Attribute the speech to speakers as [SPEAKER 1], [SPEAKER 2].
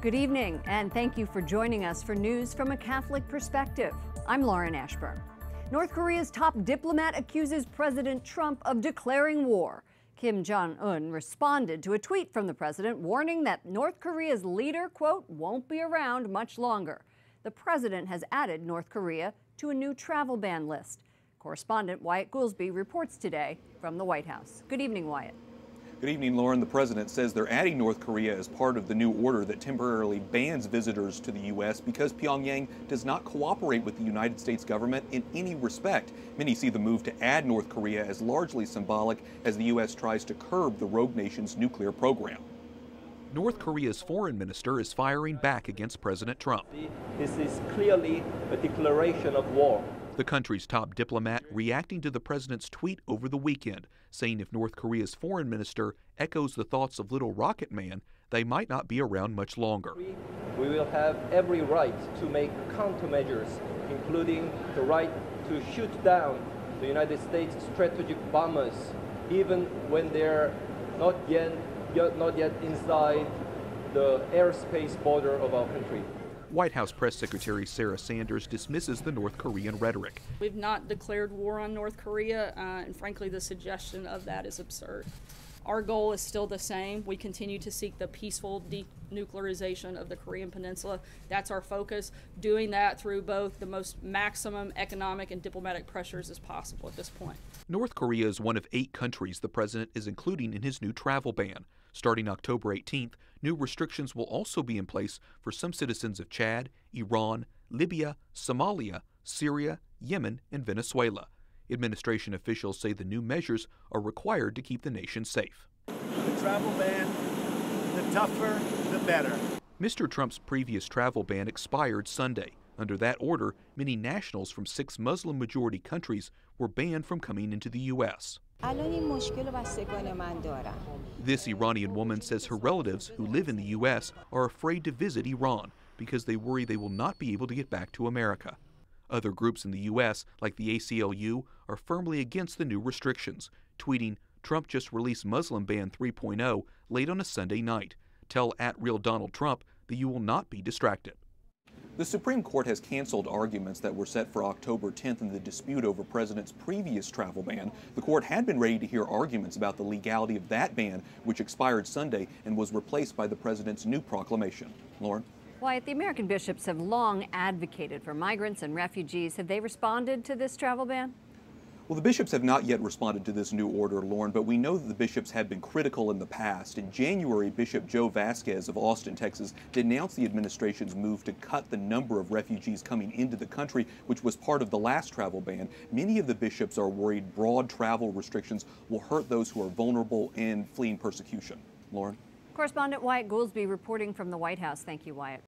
[SPEAKER 1] Good evening, and thank you for joining us for news from a Catholic perspective. I'm Lauren Ashburn. North Korea's top diplomat accuses President Trump of declaring war. Kim Jong-un responded to a tweet from the president warning that North Korea's leader, quote, won't be around much longer. The president has added North Korea to a new travel ban list. Correspondent Wyatt Goolsby reports today from the White House. Good evening, Wyatt.
[SPEAKER 2] Good evening, Lauren. The president says they're adding North Korea as part of the new order that temporarily bans visitors to the U.S. because Pyongyang does not cooperate with the United States government in any respect. Many see the move to add North Korea as largely symbolic as the U.S. tries to curb the rogue nation's nuclear program.
[SPEAKER 3] North Korea's foreign minister is firing back against President Trump.
[SPEAKER 4] This is clearly a declaration of war.
[SPEAKER 3] The country's top diplomat reacting to the president's tweet over the weekend, saying if North Korea's foreign minister echoes the thoughts of Little Rocket Man, they might not be around much longer.
[SPEAKER 4] We will have every right to make countermeasures, including the right to shoot down the United States strategic bombers, even when they're not yet inside the airspace border of our country.
[SPEAKER 3] White House Press Secretary Sarah Sanders dismisses the North Korean rhetoric.
[SPEAKER 5] We've not declared war on North Korea, and frankly, the suggestion of that is absurd. Our goal is still the same. We continue to seek the peaceful denuclearization of the Korean Peninsula. That's our focus, doing that through both the most maximum economic and diplomatic pressures as possible at this point.
[SPEAKER 3] North Korea is one of 8 countries the president is including in his new travel ban. Starting October 18th, new restrictions will also be in place for some citizens of Chad, Iran, Libya, Somalia, Syria, Yemen, and Venezuela. Administration officials say the new measures are required to keep the nation safe.
[SPEAKER 6] The travel ban, the tougher, the better.
[SPEAKER 3] Mr. Trump's previous travel ban expired Sunday. Under that order, many nationals from 6 Muslim-majority countries were banned from coming into the U.S. This Iranian woman says her relatives who live in the U.S. are afraid to visit Iran because they worry they will not be able to get back to America. Other groups in the U.S., like the ACLU, are firmly against the new restrictions, tweeting, "Trump just released Muslim Ban 3.0 late on a Sunday night. Tell @RealDonaldTrump that you will not be distracted."
[SPEAKER 2] The Supreme Court has canceled arguments that were set for October 10th in the dispute over President's previous travel ban. The court had been ready to hear arguments about the legality of that ban, which expired Sunday and was replaced by the President's new proclamation. Lauren?
[SPEAKER 1] Wyatt, the American bishops have long advocated for migrants and refugees. Have they responded to this travel ban?
[SPEAKER 2] Well, the bishops have not yet responded to this new order, Lauren, but we know that the bishops have been critical in the past. In January, Bishop Joe Vasquez of Austin, Texas, denounced the administration's move to cut the number of refugees coming into the country, which was part of the last travel ban. Many of the bishops are worried broad travel restrictions will hurt those who are vulnerable and fleeing persecution. Lauren?
[SPEAKER 1] Correspondent Wyatt Goolsby reporting from the White House. Thank you, Wyatt.